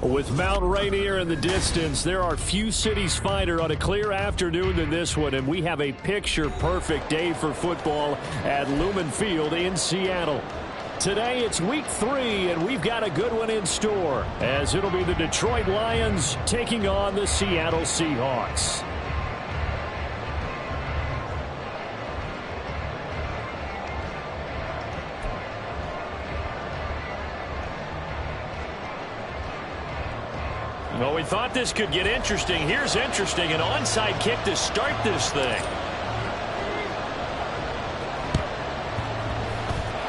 With Mount Rainier in the distance, there are few cities finer on a clear afternoon than this one, and we have a picture-perfect day for football at Lumen Field in Seattle. Today, it's week 3, and we've got a good one in store, as it'll be the Detroit Lions taking on the Seattle Seahawks. Well, we thought this could get interesting. Here's interesting, an onside kick to start this thing.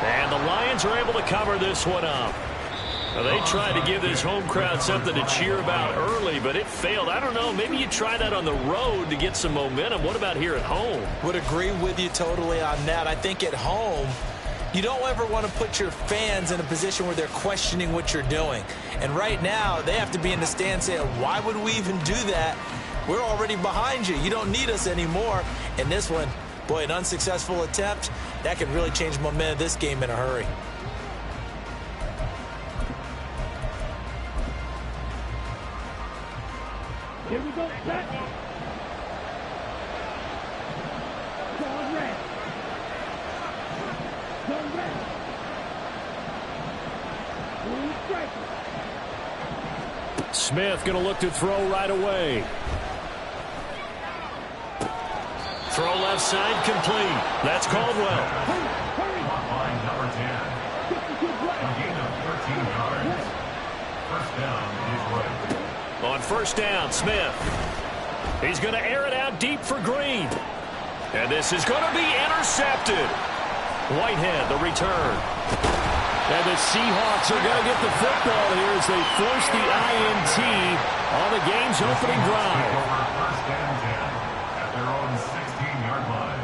And the Lions are able to cover this one up. Well, they tried to give this home crowd something to cheer about early, but it failed. I don't know, maybe you try that on the road to get some momentum. What about here at home? Would agree with you totally on that. I think at home, you don't ever want to put your fans in a position where they're questioning what you're doing. And right now, they have to be in the stand saying, why would we even do that? We're already behind you. You don't need us anymore. And this one, boy, an unsuccessful attempt, that could really change momentum of this game in a hurry. Here we go, set. Zone red. Zone red. Blue strike. Smith going to look to throw right away. Throw left side complete. That's Caldwell. Line number 10. A gain of 13 yards. First down, Detroit. On first down, Smith. He's going to air it out deep for Green. And this is going to be intercepted. Whitehead, the return. And the Seahawks are going to get the football here as they force the INT on the game's opening drive. First and 10 at their own 16-yard line.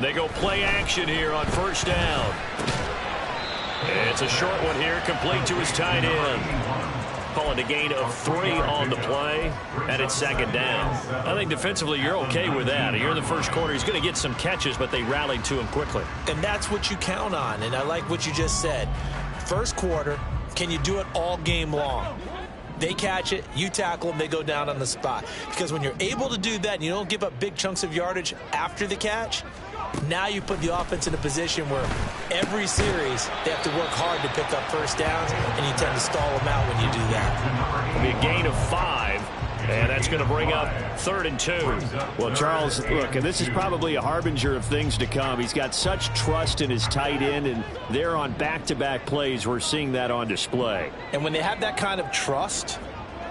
They go play action here on first down. It's a short one here, complete to his tight end. Calling a gain of 3 on the play, and it's second down. I think defensively you're okay with that. Here in the first quarter, he's going to get some catches, but they rallied to him quickly. And that's what you count on, and I like what you just said. First quarter, can you do it all game long? They catch it, you tackle them, they go down on the spot. Because when you're able to do that and you don't give up big chunks of yardage after the catch, now you put the offense in a position where every series they have to work hard to pick up first downs, and you tend to stall them out when you do that. It'll be a gain of 5, and that's going to bring up 3rd and 2. Well, Charles, look, and this is probably a harbinger of things to come. He's got such trust in his tight end, and they're on back-to-back plays. We're seeing that on display. And when they have that kind of trust,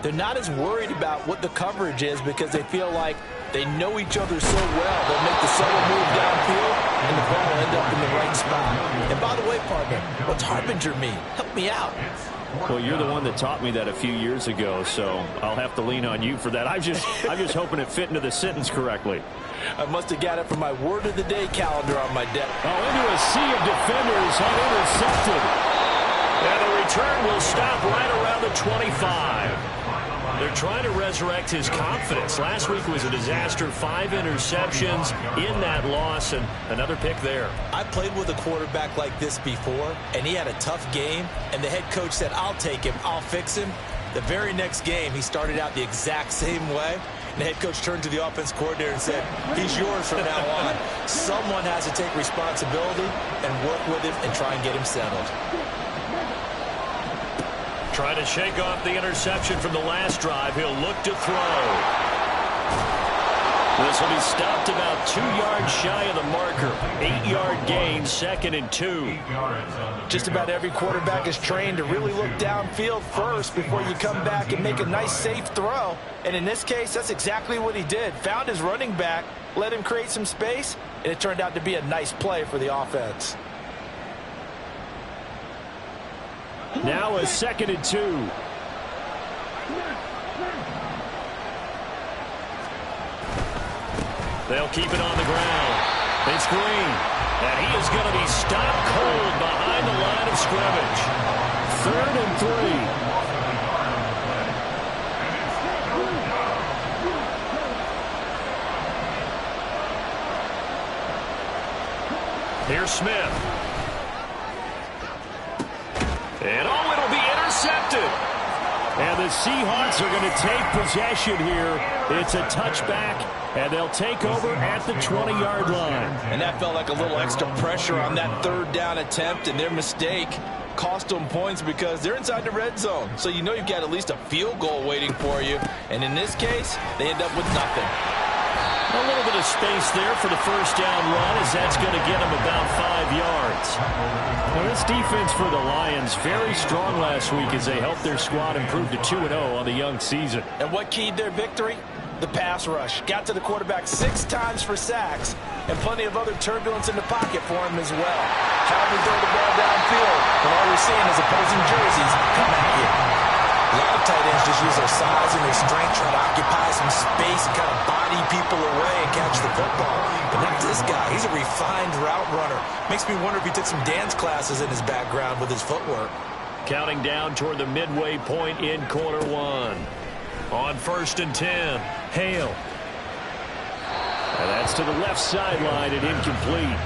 they're not as worried about what the coverage is because they feel like they know each other so well. They'll make the subtle move downfield, and the ball will end up in the right spot. And by the way, partner, what's harbinger mean? Help me out. Well, you're the one that taught me that a few years ago, so I'll have to lean on you for that. I'm just hoping it fit into the sentence correctly. I must have got it from my word of the day calendar on my deck. Oh, into a sea of defenders, and intercepted. And the return will stop right around the 25. They're trying to resurrect his confidence. Last week was a disaster. 5 interceptions in that loss, and another pick there. I played with a quarterback like this before, and he had a tough game, and the head coach said, I'll take him, I'll fix him. The very next game, he started out the exact same way. And the head coach turned to the offense coordinator and said, he's yours from now on. Someone has to take responsibility and work with him and try and get him settled. Trying to shake off the interception from the last drive. He'll look to throw. This will be stopped about 2 yards shy of the marker. 8-yard gain, 2nd and 2. Just about every quarterback is trained to really look downfield first before you come back and make a nice, safe throw. And in this case, that's exactly what he did. Found his running back, let him create some space, and it turned out to be a nice play for the offense. Now a 2nd and 2. They'll keep it on the ground. It's Green. And he is going to be stopped cold behind the line of scrimmage. 3rd and 3. Here's Smith. And oh, it'll be intercepted. And the Seahawks are going to take possession here. It's a touchback, and they'll take over at the 20-yard line. And that felt like a little extra pressure on that 3rd down attempt, and their mistake cost them points because they're inside the red zone. So you know you've got at least a field goal waiting for you. And in this case, they end up with nothing. A little bit of space there for the first down run, as that's going to get them about 5 yards. Well, this defense for the Lions, very strong last week as they helped their squad improve to 2-0 on the young season. And what keyed their victory? The pass rush. Got to the quarterback 6 times for sacks, and plenty of other turbulence in the pocket for him as well. How to throw the ball downfield, and all you're seeing is opposing jerseys come at you. A lot of tight ends just use their size and their strength, try to occupy some space and kind of body people away and catch the football. But not this guy. He's a refined route runner. Makes me wonder if he took some dance classes in his background with his footwork. Counting down toward the midway point in quarter 1. On 1st and 10, Hale. And that's to the left sideline and incomplete.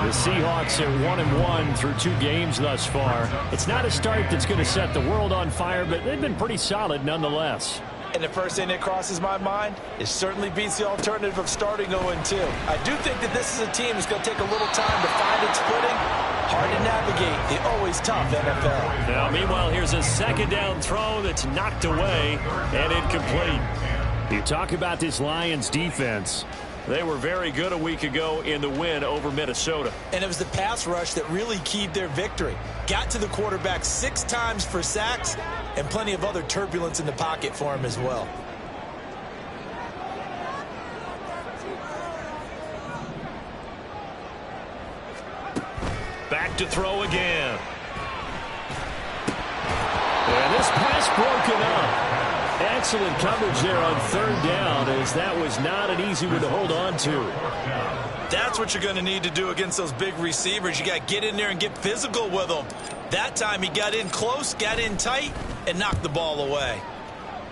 The Seahawks are 1-1 through 2 games thus far. It's not a start that's going to set the world on fire, but they've been pretty solid nonetheless. And the first thing that crosses my mind, it certainly beats the alternative of starting 0-2. I do think that this is a team that's going to take a little time to find its footing. Hard to navigate the always tough NFL. Now, meanwhile, here's a 2nd down throw that's knocked away and incomplete. You talk about this Lions defense. They were very good a week ago in the win over Minnesota. And it was the pass rush that really keyed their victory. Got to the quarterback 6 times for sacks and plenty of other turbulence in the pocket for him as well. Back to throw again. And this pass broken up. excellent coverage there on third down, as that was not an easy one to hold on to. That's what you're going to need to do against those big receivers. You got to get in there and get physical with them. That time he got in close, got in tight, and knocked the ball away.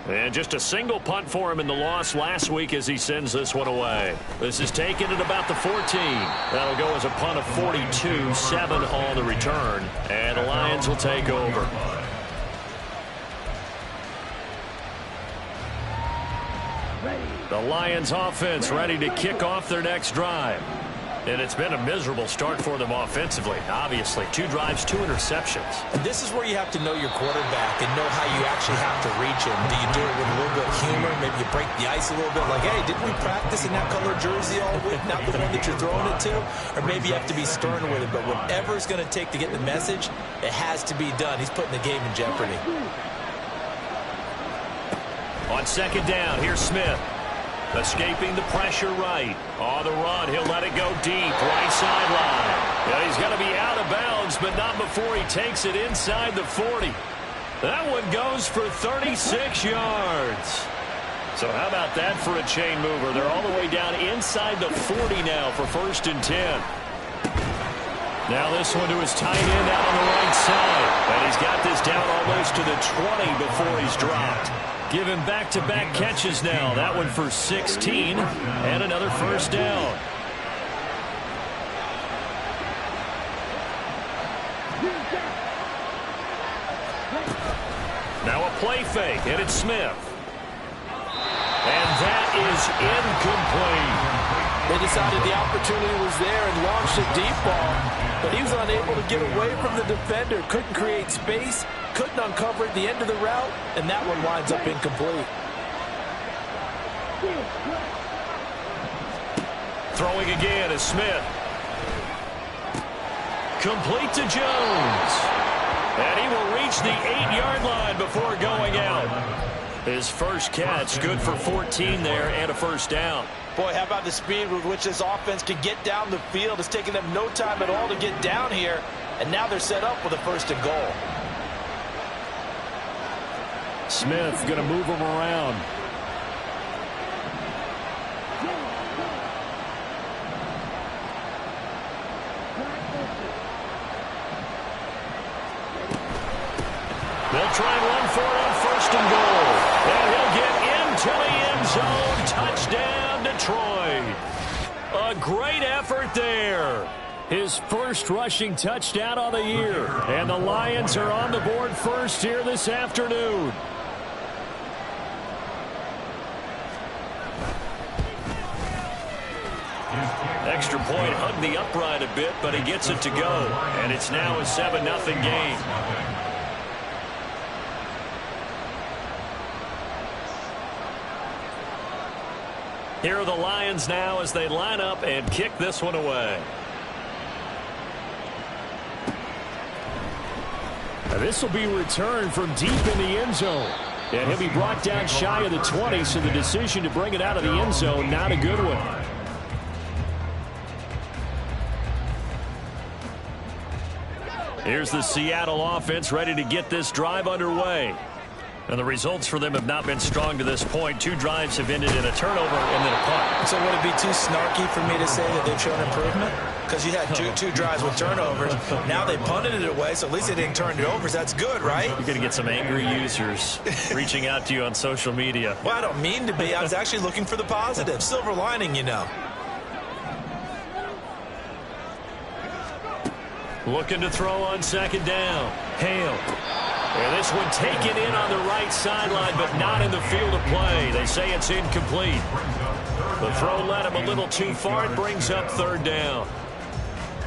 And just a single punt for him in the loss last week as he sends this one away. This is taken at about the 14. That'll go as a punt of 42, 7 on the return. And the Lions will take over. The Lions offense ready to kick off their next drive. And it's been a miserable start for them offensively. Obviously, 2 drives, 2 interceptions. And this is where you have to know your quarterback and know how you actually have to reach him. Do you do it with a little bit of humor? Maybe you break the ice a little bit like, hey, didn't we practice in that color jersey all week? Not the one that you're throwing it to? Or maybe you have to be stern with it. But whatever it's going to take to get the message, it has to be done. He's putting the game in jeopardy. On second down, here's Smith. Escaping the pressure right. On the run, he'll let it go deep. Right sideline. Yeah, he's going to be out of bounds, but not before he takes it inside the 40. That one goes for 36 yards. So how about that for a chain mover? They're all the way down inside the 40 now for 1st and 10. Now this one to his tight end out on the right side. And he's got this down almost to the 20 before he's dropped. Give him back-to-back catches now. That one for 16 and another 1st down. Now a play fake, and it's Smith. And that is incomplete. They decided the opportunity was there and launched a deep ball, but he was unable to get away from the defender. Couldn't create space, couldn't uncover at the end of the route, and that one winds up incomplete. Throwing again is Smith. Complete to Jones. And he will reach the 8-yard line before going out. His first catch, good for 14 there and a 1st down. Boy, how about the speed with which this offense can get down the field. It's taken them no time at all to get down here, and now they're set up with a 1st and goal. Smith going to move him around. They'll try and run for it on 1st and goal. And he'll get into the end zone. Touchdown, Detroit. A great effort there. His first rushing touchdown on the year. And the Lions are on the board first here this afternoon. Extra point hugged the upright a bit, but he gets it to go. And it's now a 7-0 game. Here are the Lions now as they line up and kick this one away. Now this will be returned from deep in the end zone. And he'll be brought down shy of the 20, so the decision to bring it out of the end zone, not a good one. Here's the Seattle offense ready to get this drive underway. And the results for them have not been strong to this point. 2 drives have ended in a turnover and then a punt. So would it be too snarky for me to say that they've shown improvement? Because you had two drives with turnovers. Now they punted it away, so at least they didn't turn it over. So that's good, right? You're going to get some angry users reaching out to you on social media. Well, I don't mean to be. I was actually looking for the positive. Silver lining, you know. Looking to throw on 2nd down. Hale. And this one taken in on the right sideline, but not in the field of play. They say it's incomplete. The throw led him a little too far. It brings up 3rd down.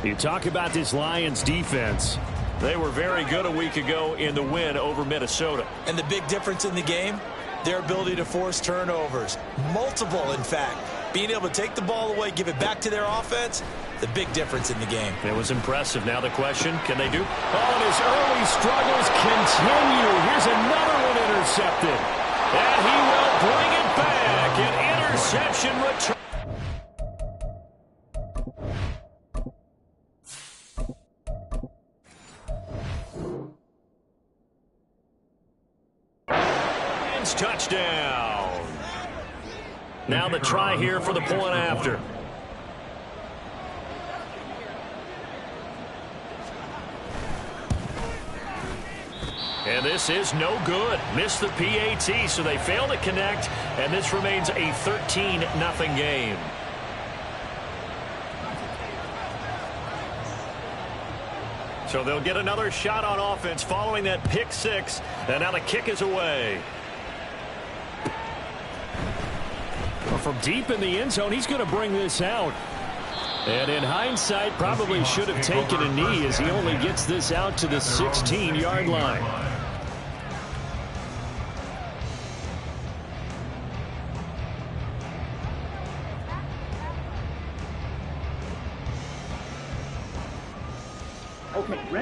You talk about this Lions defense. They were very good a week ago in the win over Minnesota. And the big difference in the game, their ability to force turnovers. Multiple, in fact. Being able to take the ball away, give it back to their offense, the big difference in the game. It was impressive. Now the question, can they do? Oh, and his early struggles continue. Here's another one intercepted. And he will bring it back. An interception return. Touchdown. Now the try here for the point after. And this is no good. Missed the PAT, so they fail to connect, and this remains a 13-0 game. So they'll get another shot on offense following that pick six, and now the kick is away. Well, from deep in the end zone, he's going to bring this out. And in hindsight, probably should have taken a knee as he only gets this out to the 16-yard line.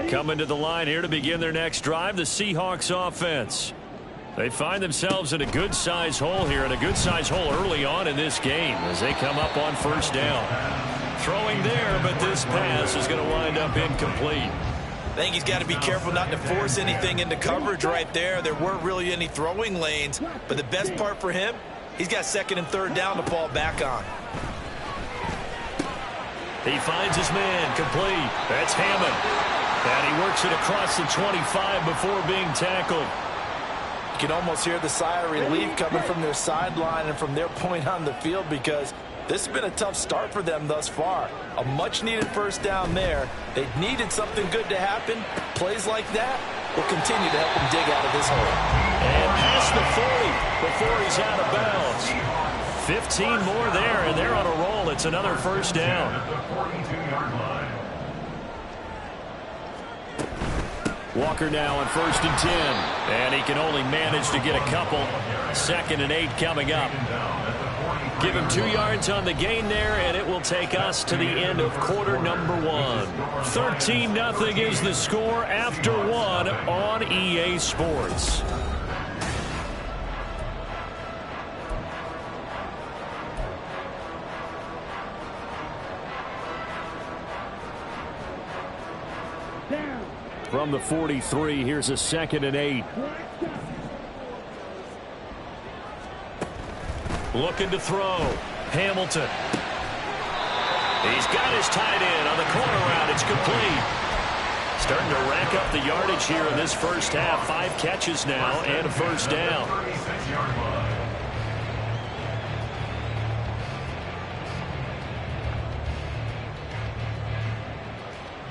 Coming to the line here to begin their next drive, the Seahawks offense. They find themselves in a good-sized hole here, and a good-sized hole early on in this game as they come up on first down. Throwing there, but this pass is going to wind up incomplete. I think he's got to be careful not to force anything into coverage right there. There weren't really any throwing lanes, but the best part for him, he's got second and third down to fall back on. He finds his man, complete. That's Hammond. And he works it across the 25 before being tackled. You can almost hear the sigh of relief coming from their sideline and from their point on the field, because this has been a tough start for them thus far. A much-needed first down there. They needed something good to happen. Plays like that will continue to help them dig out of this hole. And past the 40 before he's out of bounds. 15 more there, and they're on a roll. It's another first down. Walker now on 1st and 10. And he can only manage to get a couple. 2nd and 8 coming up. Give him 2 yards on the gain there, and it will take us to the end of quarter number 1. 13-0 is the score after 1 on EA Sports. From the 43, here's a 2nd and 8. Looking to throw. Hamilton. He's got his tight end on the corner route. It's complete. Starting to rack up the yardage here in this first half. 5 catches now and a first down.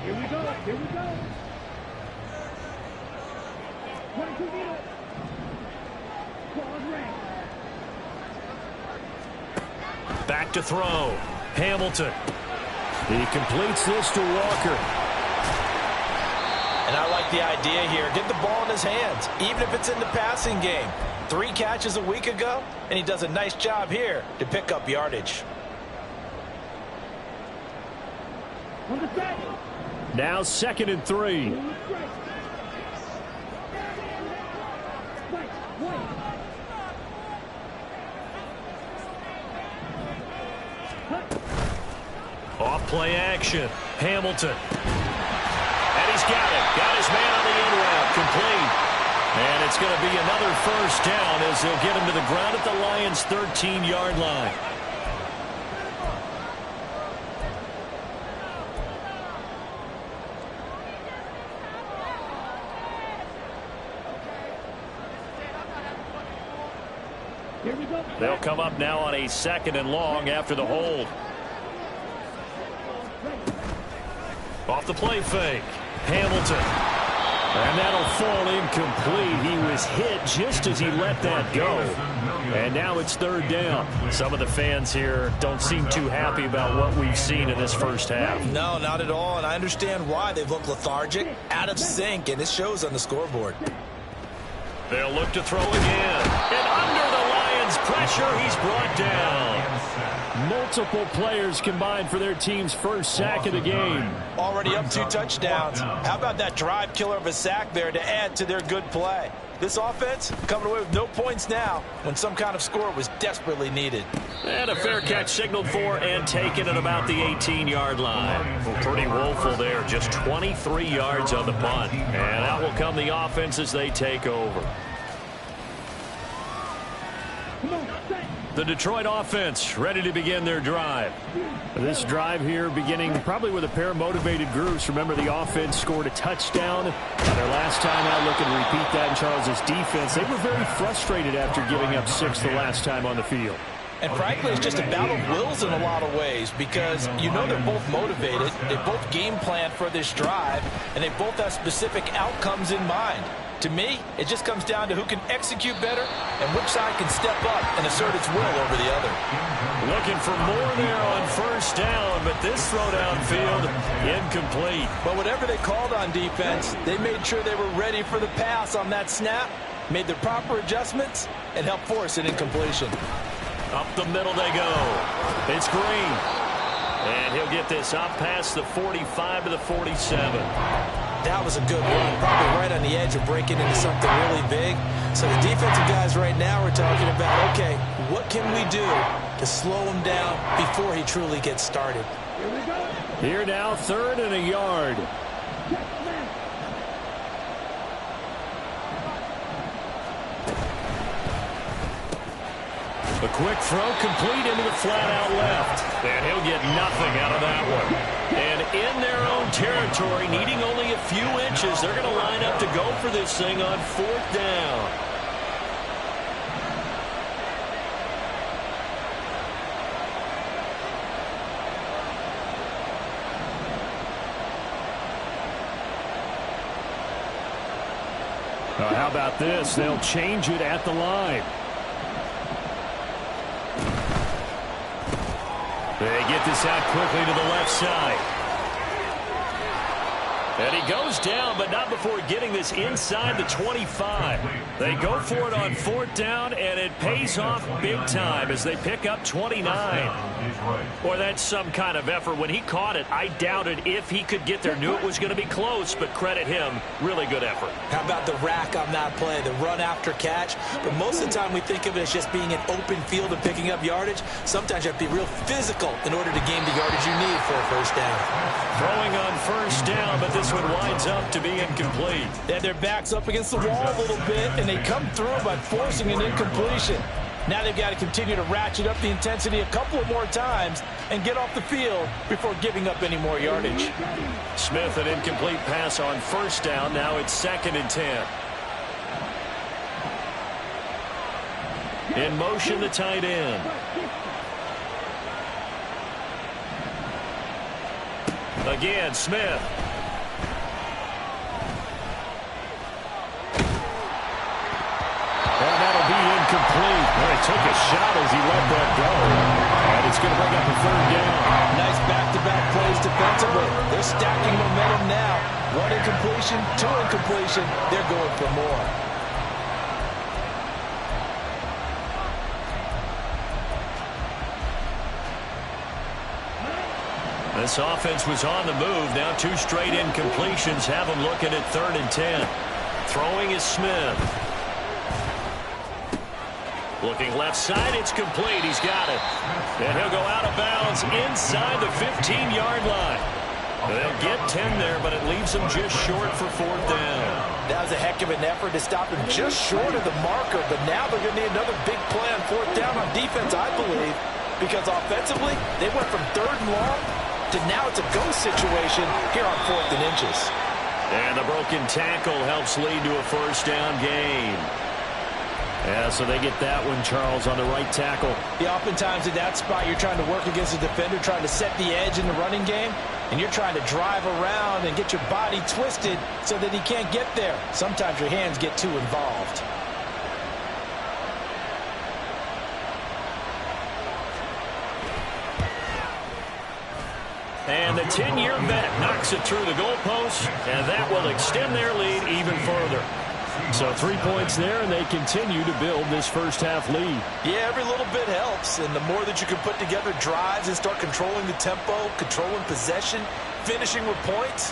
Here we go. Here we go. Back to throw. Hamilton. He completes this to Walker. And I like the idea here. Get the ball in his hands, even if it's in the passing game. 3 catches a week ago, and he does a nice job here to pick up yardage. Now 2nd and 3. Off play action. Hamilton. And he's got it. Got his man on the end route. Complete. And it's going to be another first down as they'll get him to the ground at the Lions' 13-yard line. They'll come up now on a 2nd and long after the hold. Off the play fake. Hamilton. And that'll fall incomplete. He was hit just as he let that go. And now it's 3rd down. Some of the fans here don't seem too happy about what we've seen in this first half. No, not at all. And I understand why. They've looked lethargic, out of sync, and it shows on the scoreboard. They'll look to throw again. And under the Lions' pressure, he's brought down. Multiple players combined for their team's first sack of the game. Already up 2 touchdowns. How about that drive killer of a sack there to add to their good play? This offense coming away with no points now when some kind of score was desperately needed. And a fair catch signaled for and taken at about the 18-yard line. Well, pretty woeful there. Just 23 yards on the punt. And out will come the offense as they take over. Come on, set. The Detroit offense ready to begin their drive. This drive here beginning probably with a pair of motivated groups. Remember, the offense scored a touchdown their last time out. Looking to repeat that in Charles' defense. They were very frustrated after giving up 6 the last time on the field. And frankly, it's just a battle of wills in a lot of ways because you know they're both motivated. They both game plan for this drive, and they both have specific outcomes in mind. To me, it just comes down to who can execute better and which side can step up and assert its will over the other. Looking for more there on first down, but this throw downfield incomplete. But whatever they called on defense, they made sure they were ready for the pass on that snap, made the proper adjustments, and helped force an incompletion. Up the middle they go. It's Green. And he'll get this up past the 45 to the 47. That was a good run, probably right on the edge of breaking into something really big. So the defensive guys right now are talking about, okay, what can we do to slow him down before he truly gets started? Here now, 3rd and a yard. A quick throw complete into the flat out left. And he'll get nothing out of that one. And in their own territory, needing only a few inches, they're going to line up to go for this thing on 4th down. How about this? They'll change it at the line. They get this out quickly to the left side. And he goes down, but not before getting this inside the 25. They go for it on 4th down, and it pays off big time as they pick up 29. Boy, that's some kind of effort. When he caught it, I doubted if he could get there. Knew it was going to be close, but credit him. Really good effort. How about the rack on that play, the run after catch? But most of the time we think of it as just being an open field and picking up yardage. Sometimes you have to be real physical in order to gain the yardage you need for a first down. Throwing on first down, but this one winds up to be incomplete. They had their backs up against the wall a little bit, and they come through by forcing an incompletion. Now they've got to continue to ratchet up the intensity a couple of more times and get off the field before giving up any more yardage. Smith, an incomplete pass on first down. Now it's 2nd and 10. In motion, the tight end. Again, Smith. And that'll be incomplete. Well, he took a shot as he let that go. And it's going to bring up a 3rd down. Nice back-to-back plays defensively. They're stacking momentum now. 1 incompletion, 2 incompletion. They're going for more. This offense was on the move. Now 2 straight incompletions have them looking at 3rd and 10. Throwing is Smith. Looking left side, it's complete. He's got it. And he'll go out of bounds inside the 15-yard line. They'll get 10 there, but it leaves them just short for 4th down. That was a heck of an effort to stop him just short of the marker, but now they're going to need another big play on 4th down on defense, I believe, because offensively, they went from 3rd and long to now it's a go situation here on 4th and inches. And the broken tackle helps lead to a first down gain. Yeah, so they get that one, Charles, on the right tackle. Yeah, oftentimes in that spot, you're trying to work against a defender, trying to set the edge in the running game, and you're trying to drive around and get your body twisted so that he can't get there. Sometimes your hands get too involved. And the 10-year vet knocks it through the goalpost, and that will extend their lead even further. So 3 points there, and they continue to build this first-half lead. Yeah, every little bit helps, and the more that you can put together drives and start controlling the tempo, controlling possession, finishing with points,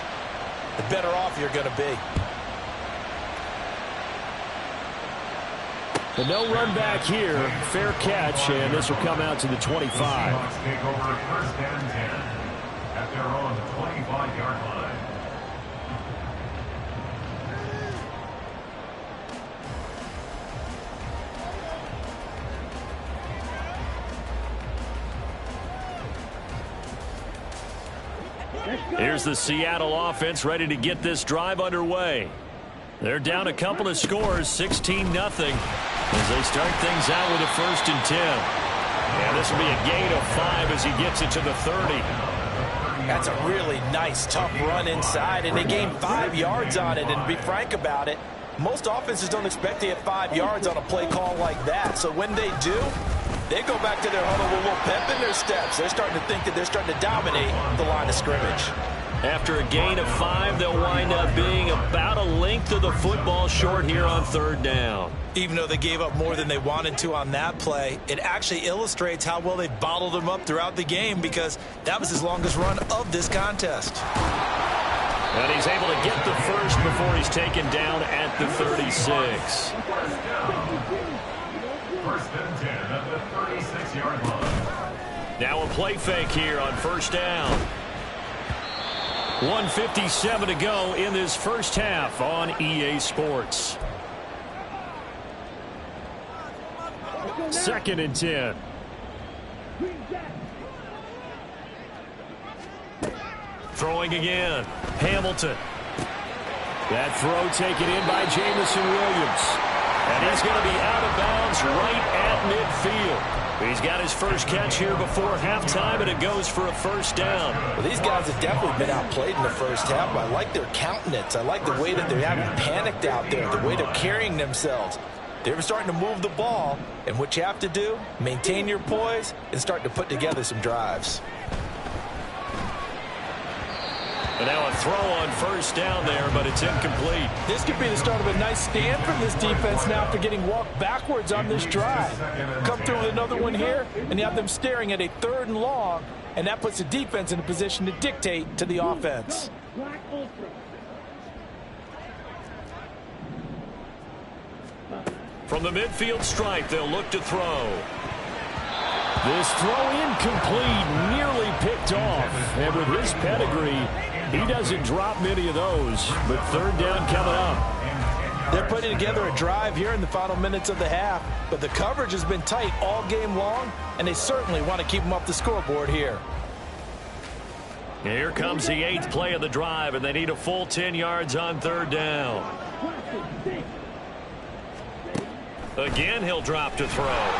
the better off you're going to be. But no run back here. Fair catch, and this will come out to the 25. Hawks take over 1st and 10 at their own 25-yard line. Here's the Seattle offense ready to get this drive underway. They're down a couple of scores, 16-0, as they start things out with a 1st and 10. And this will be a gain of 5 as he gets it to the 30. That's a really nice, tough run inside, and they gained 5 yards on it. And to be frank about it, most offenses don't expect to get 5 yards on a play call like that. So when they do, they go back to their huddle with a little pep in their steps. They're starting to think that they're starting to dominate the line of scrimmage. After a gain of 5, they'll wind up being about a length of the football short here on 3rd down. Even though they gave up more than they wanted to on that play, it actually illustrates how well they bottled them up throughout the game, because that was his longest run of this contest. And he's able to get the first before he's taken down at the 36. 1st and 10 at the 36-yard line. Now a play fake here on 1st down. 1:57 to go in this first half on EA Sports. 2nd and 10. Throwing again. Hamilton. That throw taken in by Jamison Williams. And he's going to be out of bounds right at midfield. He's got his first catch here before halftime, and it goes for a 1st down. Well, these guys have definitely been outplayed in the first half. I like their countenance. I like the way that they're having panicked out there, the way they're carrying themselves. They're starting to move the ball, and what you have to do, maintain your poise and start to put together some drives. And now a throw on 1st down there, but it's incomplete. This could be the start of a nice stand from this defense now after getting walked backwards on this drive. Come through with another one here, and you have them staring at a 3rd and long, and that puts the defense in a position to dictate to the offense. From the midfield stripe, they'll look to throw. This throw incomplete, nearly picked off. And with his pedigree, he doesn't drop many of those. But 3rd down coming up. They're putting together a drive here in the final minutes of the half, but the coverage has been tight all game long, and they certainly want to keep them off the scoreboard here. Here comes the 8th play of the drive, and they need a full 10 yards on 3rd down. Again, he'll drop to throw.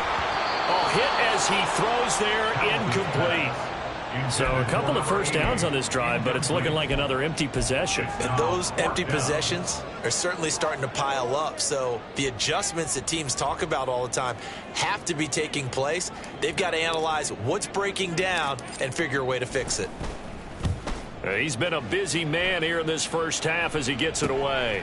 Oh, hit as he throws there, incomplete. So a couple of 1st downs on this drive, but it's looking like another empty possession. And those empty possessions are certainly starting to pile up. So the adjustments that teams talk about all the time have to be taking place. They've got to analyze what's breaking down and figure a way to fix it. He's been a busy man here in this first half as he gets it away.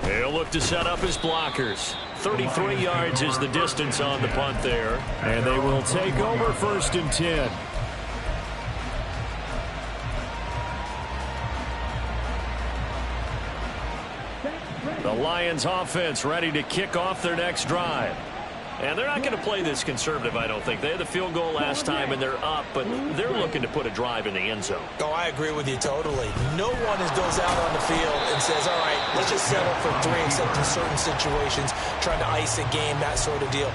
He'll look to set up his blockers. 33 yards is the distance on the punt there. And they will take over 1st and 10. The Lions offense ready to kick off their next drive. And they're not going to play this conservative, I don't think. They had the field goal last time, and they're up, but they're looking to put a drive in the end zone. Oh, I agree with you totally. No one goes out on the field and says, all right, let's just settle for 3, except in certain situations, trying to ice a game, that sort of deal.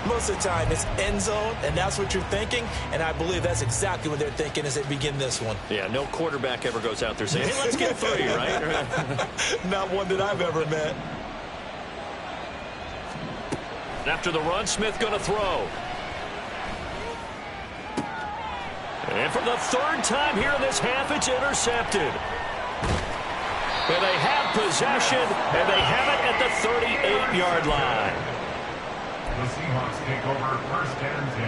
Most of the time, it's end zone, and that's what you're thinking, and I believe that's exactly what they're thinking as they begin this one. Yeah, no quarterback ever goes out there saying, hey, let's get 3, right? Not one that I've ever met. After the run, Smith going to throw. And for the 3rd time here in this half, it's intercepted. And they have possession, and they have it at the 38-yard line. The Seahawks take over 1st and 10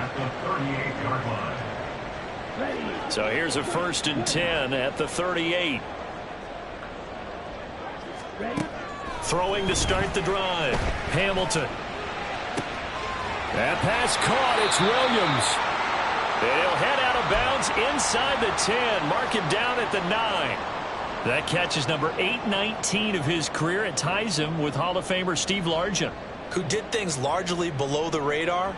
at the 38-yard line. So here's a 1st and 10 at the 38. Throwing to start the drive. Hamilton. That pass caught. It's Williams. And he'll head out of bounds inside the 10. Mark him down at the 9. That catch is number 819 of his career. It ties him with Hall of Famer Steve Largent. Who did things largely below the radar?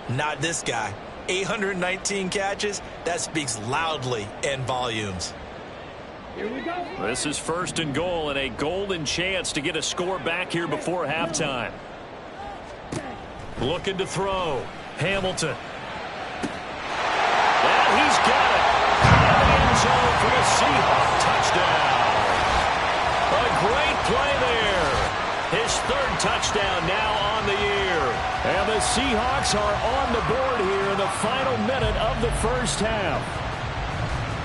Not this guy. 819 catches. That speaks loudly in volumes. Here we go. This is 1st and goal and a golden chance to get a score back here before halftime. Looking to throw. Hamilton. And he's got it. End zone for Seahawks are on the board here in the final minute of the first half.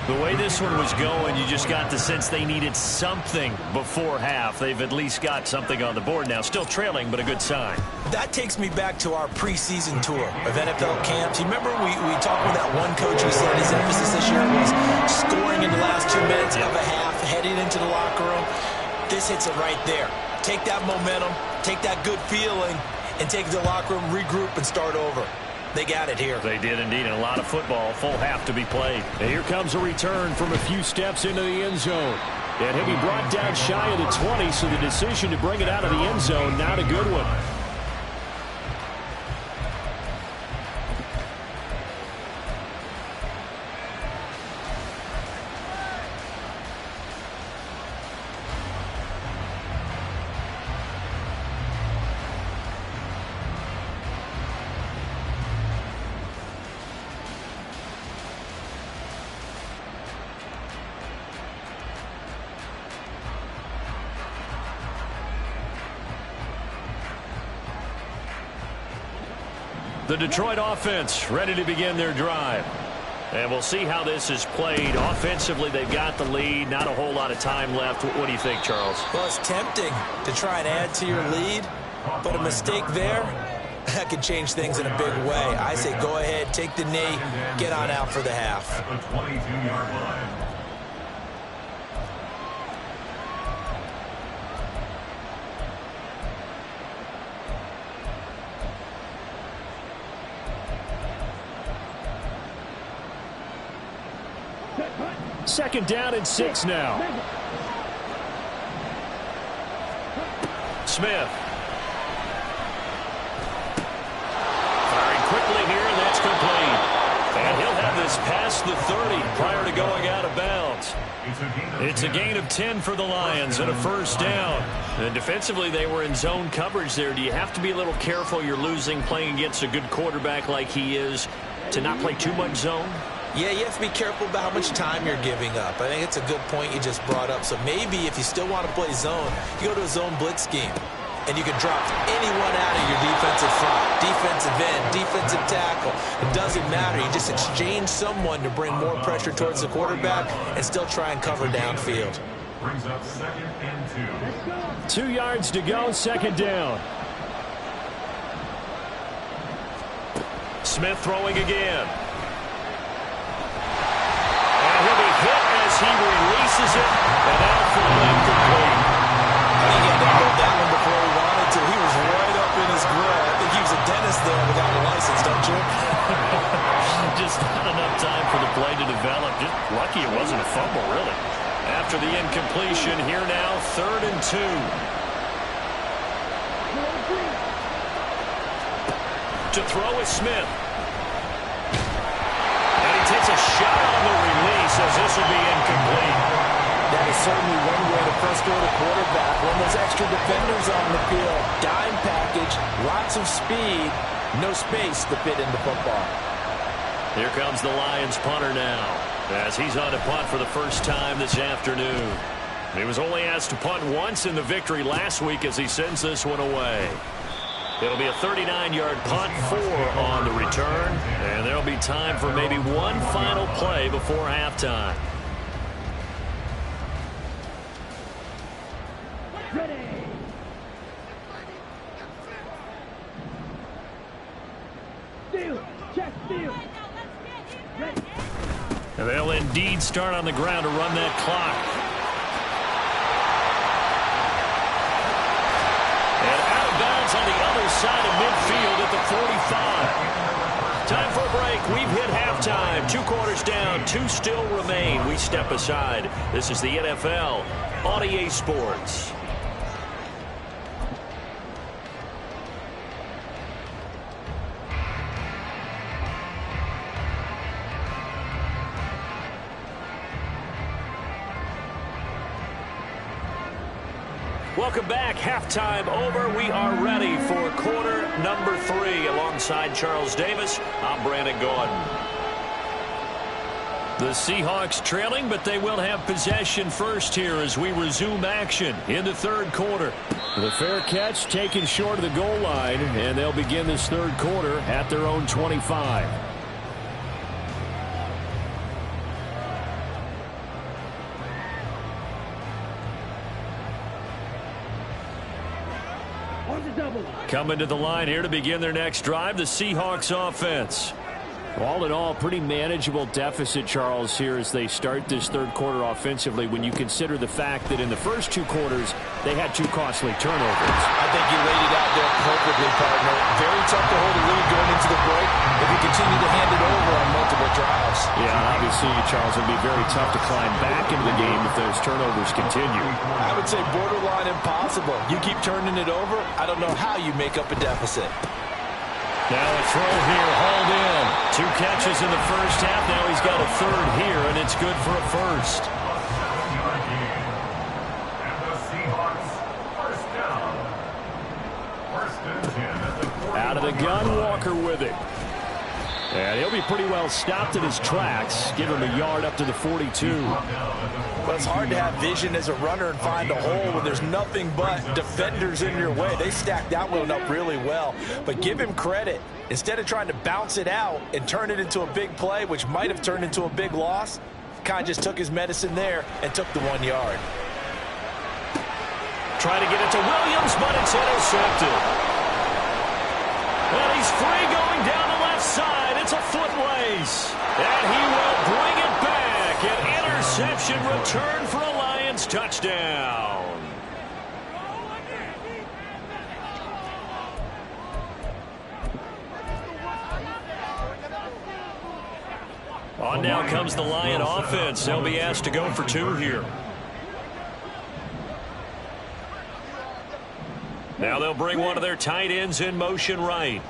The way this one was going, you just got the sense they needed something before half. They've at least got something on the board now. Still trailing, but a good sign. That takes me back to our preseason tour of NFL camps. You remember we talked with that one coach who said his emphasis this year was scoring in the last 2 minutes of a half, heading into the locker room. This hits it right there. Take that momentum, take that good feeling, and take it to the locker room, regroup, and start over. They got it here. They did indeed, and a lot of football, full half to be played. And here comes a return from a few steps into the end zone. And he'll be brought down shy of the 20, so the decision to bring it out of the end zone, not a good one. The Detroit offense ready to begin their drive. And we'll see how this is played. Offensively, they've got the lead. Not a whole lot of time left. What do you think, Charles? Well, it's tempting to try and add to your lead, but a mistake there, that could change things in a big way. I say go ahead, take the knee, get on out for the half. At the 22-yard line. Second down and 6 now. Smith. Firing quickly here, and that's complete. And he'll have this past the 30 prior to going out of bounds. It's a gain of 10 for the Lions and a first down. And defensively, they were in zone coverage there. Do you have to be a little careful? You're losing playing against a good quarterback like he is to not play too much zone? Yeah, you have to be careful about how much time you're giving up. I think it's a good point you just brought up. So maybe if you still want to play zone, you go to a zone blitz scheme, and you can drop anyone out of your defensive front, defensive end, defensive tackle. It doesn't matter. You just exchange someone to bring more pressure towards the quarterback and still try and cover downfield. Brings up 2nd and 2. 2 yards to go, second down. Smith throwing again. He'll be hit as he releases it, and that'll fall incomplete. I think he had to hold that one before he wanted to. He was right up in his grill. I think he was a dentist there without a license, don't you? Just not enough time for the play to develop. Just lucky it wasn't a fumble, really. After the incompletion, here now, 3rd and 2. To throw is Smith. Takes a shot on the release as this will be incomplete. That is certainly one way to frustrate a quarterback. When there's extra defenders on the field, dime package, lots of speed, no space to fit into football. Here comes the Lions punter now as he's on to punt for the first time this afternoon. He was only asked to punt once in the victory last week as he sends this one away. It'll be a 39-yard punt, 4 on the return, and there'll be time for maybe one final play before halftime. Ready. Steal. Check steal. Ready. And they'll indeed start on the ground to run that clock. On the other side of midfield at the 45. Time for a break. We've hit halftime. 2 quarters down. 2 still remain. We step aside. This is the NFL on EA Sports. Welcome back. Halftime over. We are ready for quarter number 3. Alongside Charles Davis, I'm Brandon Gordon. The Seahawks trailing, but they will have possession first here as we resume action in the third quarter. The fair catch taken short of the goal line, and they'll begin this third quarter at their own 25. Coming to the line here to begin their next drive, the Seahawks offense. All in all, pretty manageable deficit, Charles, here as they start this third quarter offensively when you consider the fact that in the first two quarters, they had 2 costly turnovers. I think you laid it out there perfectly, partner. Very tough to hold a lead going into the break if you continue to hand it over on multiple drives. Yeah, obviously, Charles, it would be very tough to climb back into the game if those turnovers continue. I would say borderline impossible. You keep turning it over, I don't know how you make up a deficit. Now a throw here, hauled in. 2 catches in the first half. Now he's got a third here, and it's good for a first. Out of the gun, Walker with it. And he'll be pretty well stopped in his tracks. Give him a yard up to the 42. Well, it's hard to have vision as a runner and find a hole when there's nothing but defenders in your way. They stacked that one up really well. But give him credit. Instead of trying to bounce it out and turn it into a big play, which might have turned into a big loss, kind of just took his medicine there and took the 1 yard. Trying to get it to Williams, but it's intercepted. And he's free going down the left side. It's a foot race. And he will bring it back. An interception return for a Lions touchdown. On now comes the Lion offense. They'll be asked to go for 2 here. Now they'll bring one of their tight ends in motion right.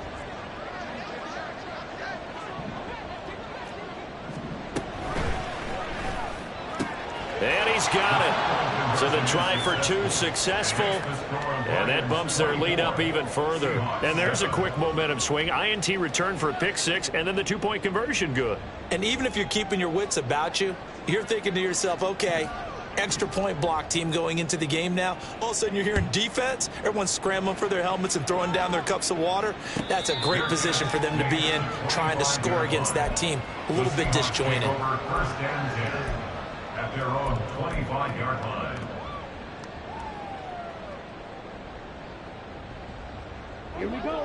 And he's got it. So the try for 2 successful. And that bumps their lead up even further. And there's a quick momentum swing. INT return for a pick 6, and then the 2-point conversion good. And even if you're keeping your wits about you, you're thinking to yourself, okay, extra point block team going into the game now. All of a sudden you're hearing defense. Everyone's scrambling for their helmets and throwing down their cups of water. That's a great position for them to be in, trying to score against that team. A little bit disjointed. First and 10 at their own 25-yard line.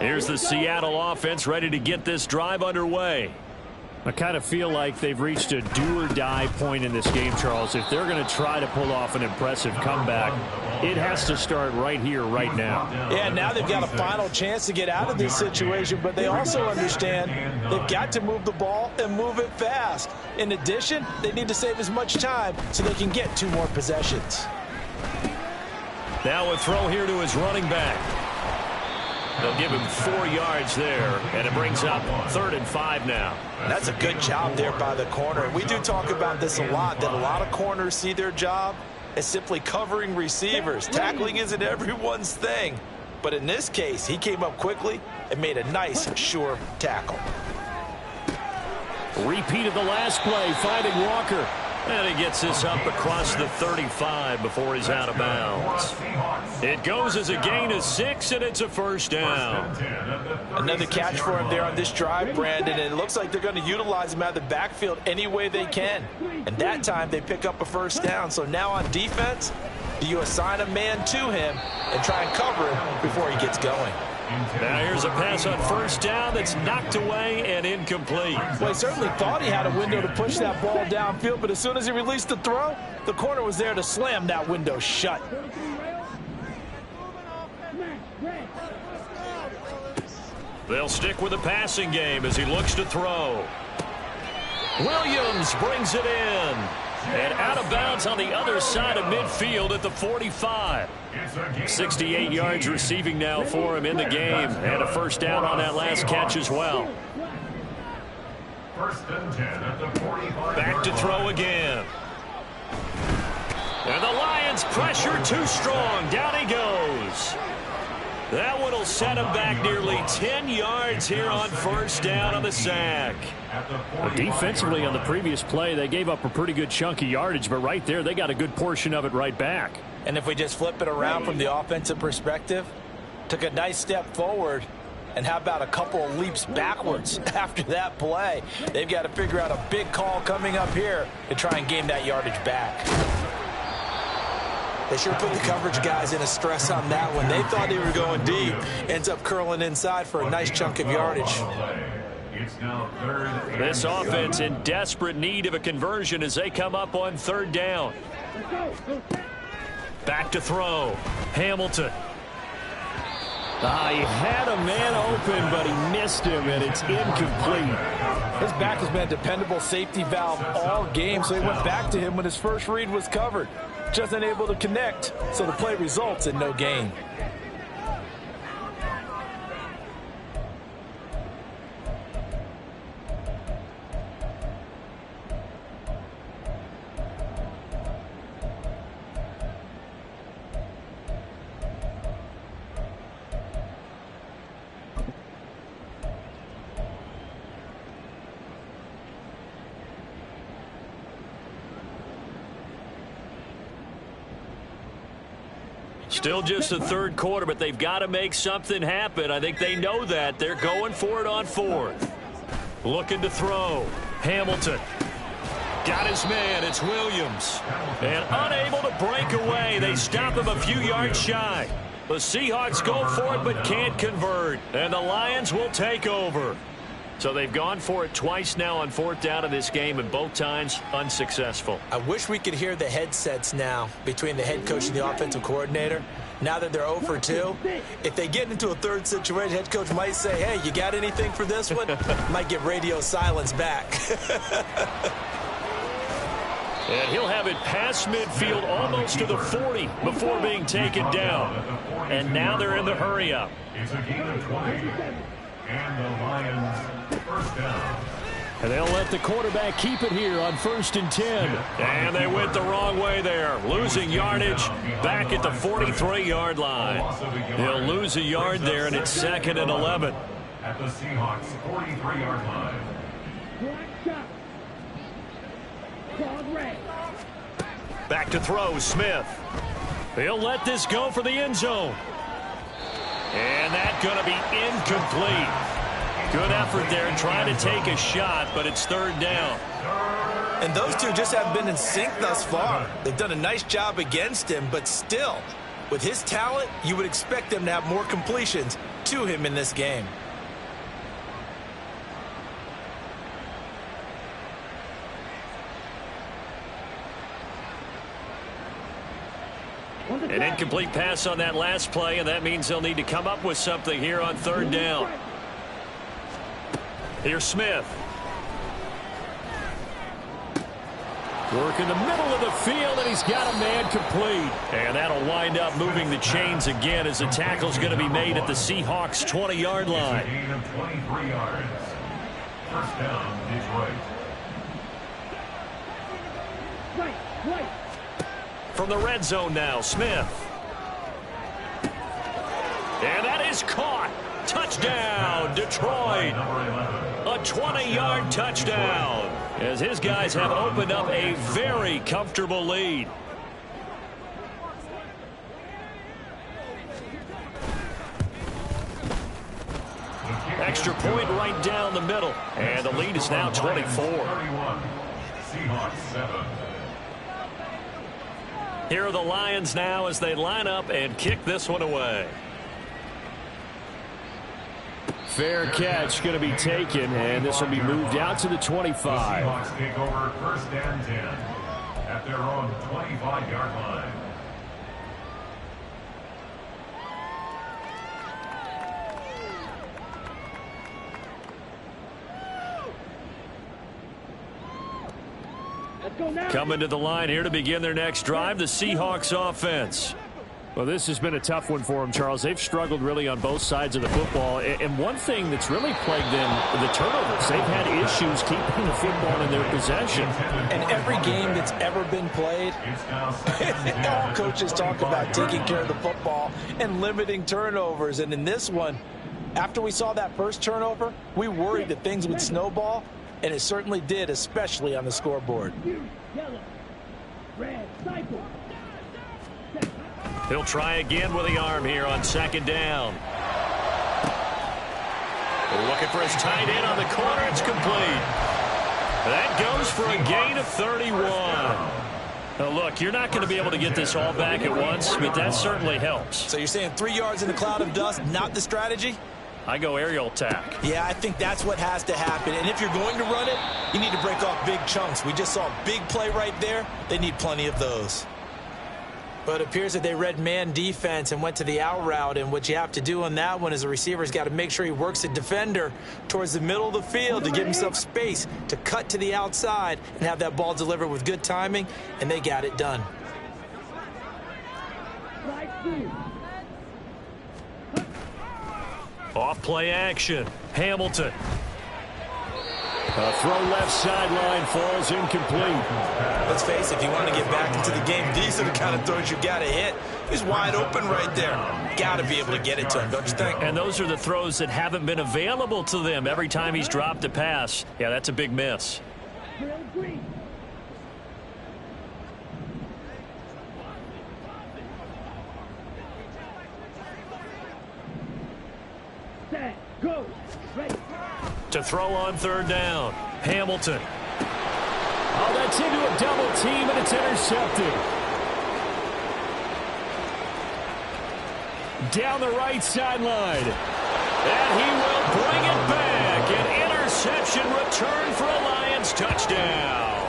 Here's the Seattle offense ready to get this drive underway. I kind of feel like they've reached a do-or-die point in this game, Charles. If they're going to try to pull off an impressive comeback, it has to start right here, right now. Yeah, now they've got a final chance to get out of this situation, but they also understand they've got to move the ball and move it fast. In addition, they need to save as much time so they can get 2 more possessions. Now a throw here to his running back. They'll give him 4 yards there, and it brings up 3rd and 5 now. That's a good job there by the corner. We do talk about this a lot, that a lot of corners see their job as simply covering receivers. Tackling isn't everyone's thing. But in this case, he came up quickly and made a nice, sure tackle. Repeat of the last play, finding Walker. And he gets this up across the 35 before he's out of bounds. It goes as a gain of 6, and it's a first down. Another catch for him there on this drive, Brandon, and it looks like they're going to utilize him out of the backfield any way they can. And that time they pick up a first down. So now on defense, do you assign a man to him and try and cover him before he gets going? Now here's a pass on first down that's knocked away and incomplete. Well, he certainly thought he had a window to push that ball downfield, but as soon as he released the throw, the corner was there to slam that window shut. They'll stick with the passing game as he looks to throw. Williams brings it in. And out of bounds on the other side of midfield at the 45. 68 yards receiving now for him in the game. And a first down on that last catch as well. First and 10 at the 45. Back to throw again. And the Lions pressure too strong. Down he goes. That one will set him back nearly 10 yards here on first down on the sack. Defensively on the previous play, they gave up a pretty good chunk of yardage, but right there they got a good portion of it right back. And if we just flip it around from the offensive perspective, took a nice step forward, and how about a couple of leaps backwards after that play? They've got to figure out a big call coming up here to try and gain that yardage back. They sure put the coverage guys in a stress on that one. They thought they were going deep. Ends up curling inside for a nice chunk of yardage. This offense in desperate need of a conversion as they come up on third down. Back to throw. Hamilton. He had a man open, but he missed him, and it's incomplete. His back has been a dependable safety valve all game, so he went back to him when his first read was covered. Just unable to connect, so the play results in no gain. Still just the third quarter, but they've got to make something happen. I think they know that. They're going for it on fourth. Looking to throw. Hamilton. Got his man. It's Williams. And unable to break away. They stop him a few yards shy. The Seahawks go for it but can't convert. And the Lions will take over. So they've gone for it twice now on fourth down in this game, and both times unsuccessful. I wish we could hear the headsets now between the head coach and the offensive coordinator. Now that they're 0 for 2, if they get into a third situation, head coach might say, hey, you got anything for this one? Might get radio silence back. And he'll have it past midfield almost to the 40 before being taken down. And now they're in the hurry-up. It's a gain of 20. And the Lions first down. And they'll let the quarterback keep it here on 1st and 10. And they went the wrong way there. Losing yardage back at the 43-yard line. He'll lose a yard there, and it's 2nd and 11. At the Seahawks 43-yard line. Back to throw, Smith. He'll let this go for the end zone. And that's going to be incomplete. Good effort there trying to take a shot, but it's third down. And those two just haven't been in sync thus far. They've done a nice job against him, but still, with his talent, you would expect them to have more completions to him in this game. An incomplete pass on that last play, and that means they'll need to come up with something here on third down. Here's Smith. Work in the middle of the field, and he's got a man complete. And that'll wind up moving the chains again as the tackle's going to be made at the Seahawks 20-yard line. It's a gain of 23 yards. First down, Detroit. Right. From the red zone now, Smith. And that is caught. Touchdown, Detroit. A 20-yard touchdown as his guys have opened up a very comfortable lead. Extra point right down the middle. And the lead is now 24. 31. Seahawks 7. Here are the Lions now as they line up and kick this one away. Fair catch going to be taken, and this will be moved out to the 25. The Seahawks take over 1st and 10 at their own 25-yard line. Let's go now. Coming to the line here to begin their next drive, the Seahawks offense. Well, this has been a tough one for them, Charles. They've struggled really on both sides of the football. And one thing that's really plagued them, the turnovers. They've had issues keeping the football in their possession. And every game that's ever been played, all coaches talk about taking care of the football and limiting turnovers. And in this one, after we saw that first turnover, we worried that things would snowball, and it certainly did, especially on the scoreboard. Yellow. Red. Cycle. He'll try again with the arm here on second down. Looking for his tight end on the corner. It's complete. That goes for a gain of 31. Now, look, you're not going to be able to get this all back at once, but that certainly helps. So you're saying 3 yards in the cloud of dust, not the strategy? I go aerial attack. Yeah, I think that's what has to happen. And if you're going to run it, you need to break off big chunks. We just saw a big play right there. They need plenty of those. But it appears that they read man defense and went to the out route. And what you have to do on that one is the receiver's got to make sure he works the defender towards the middle of the field to give himself space to cut to the outside and have that ball delivered with good timing. And they got it done. Off play action. Hamilton. A throw left sideline, falls incomplete. Let's face it, if you want to get back into the game, these are the kind of throws you got to hit. He's wide open right there. Got to be able to get it to him, don't you think? And those are the throws that haven't been available to them every time he's dropped a pass. Yeah, that's a big miss. Set. Go. Ready. To throw on third down. Hamilton. Oh, that's into a double team, and it's intercepted. Down the right sideline. And he will bring it back. An interception return for a Lions touchdown.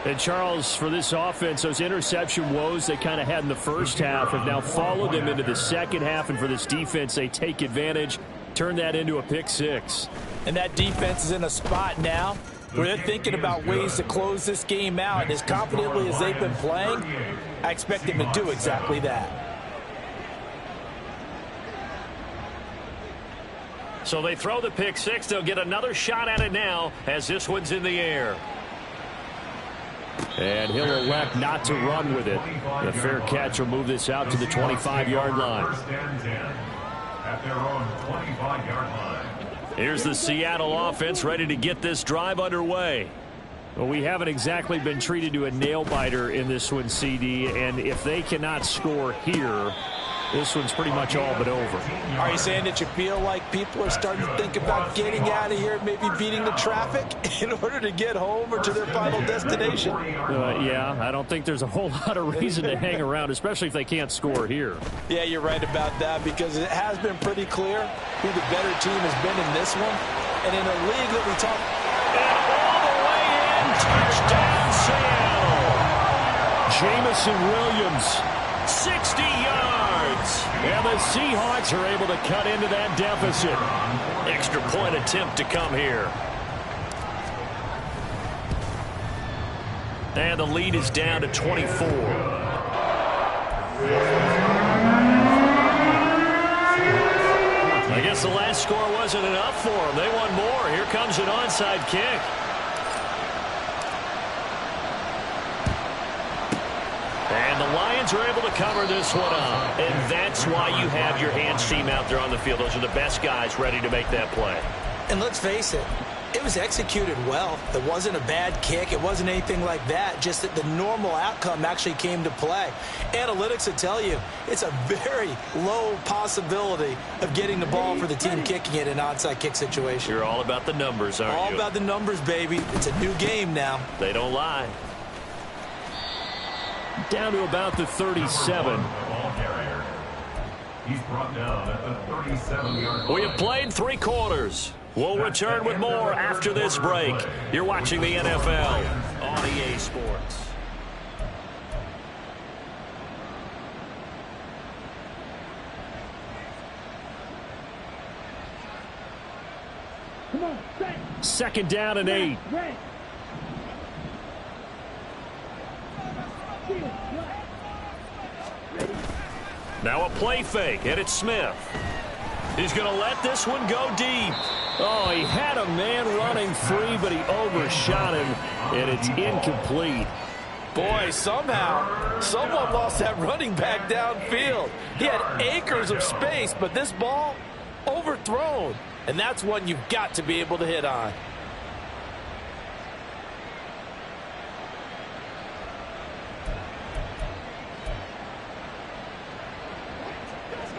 And, Charles, for this offense, those interception woes they kind of had in the first half have now followed them into the second half. And for this defense, they take advantage, turn that into a pick six. And that defense is in a spot now where they're thinking about ways to close this game out. And as confidently as they've been playing, I expect them to do exactly that. So they throw the pick six. They'll get another shot at it now as this one's in the air. And he'll elect not to run with it. The fair catch will move this out to the 25-yard line. First and 10 at their own 25-yard line. Here's the Seattle offense ready to get this drive underway. Well, we haven't exactly been treated to a nail-biter in this one, CD, and if they cannot score here, this one's pretty much all but over. Are you saying that you feel like people are starting to think about getting out of here, maybe beating the traffic in order to get home or to their final destination? Yeah, I don't think there's a whole lot of reason to hang around, especially if they can't score here. Yeah, you're right about that, because it has been pretty clear who the better team has been in this one. And in a league that we talk... And all the way in, touchdown Seattle! Jamison Williams, 60 yards. And the Seahawks are able to cut into that deficit. Extra point attempt to come here. And the lead is down to 24. I guess the last score wasn't enough for them. They want more. Here comes an onside kick. And the Lions are able to cover this one up. And that's why you have your hands team out there on the field. Those are the best guys ready to make that play. And let's face it, it was executed well. It wasn't a bad kick. It wasn't anything like that. Just that the normal outcome actually came to play. Analytics will tell you it's a very low possibility of getting the ball for the team kicking it in an onside kick situation. You're all about the numbers, aren't you? All about the numbers, baby. It's a new game now. They don't lie. Down to about the 37. He's brought down at the 37-yard line. We have played 3 quarters. We'll return with more after this break. You're watching the NFL on EA Sports. Come on, set. Second down and 8. Red. Field, right. Ready. Now a play fake, and it's Smith. He's going to let this one go deep. Oh, he had a man running free, but he overshot him, and it's incomplete. Boy, somehow, someone lost that running back downfield. He had acres of space, but this ball, overthrown. And that's one you've got to be able to hit on.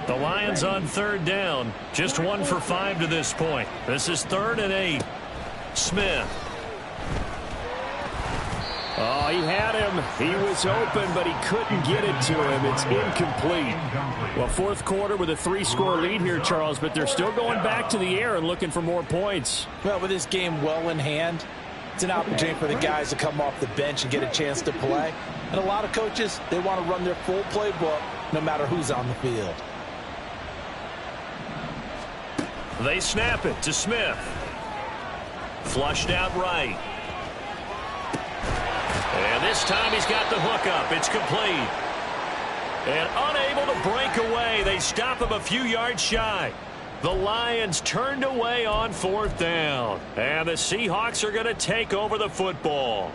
The Lions on third down. Just 1 for 5 to this point. This is 3rd and 8. Smith. Oh, he had him. He was open, but he couldn't get it to him. It's incomplete. Well, fourth quarter with a 3-score lead here, Charles, but they're still going back to the air and looking for more points. Well, with this game well in hand, it's an opportunity for the guys to come off the bench and get a chance to play. And a lot of coaches, they want to run their full playbook no matter who's on the field. They snap it to Smith. Flushed out right. And this time he's got the hook up. It's complete. And unable to break away. They stop him a few yards shy. The Lions turned away on 4th down. And the Seahawks are going to take over the football.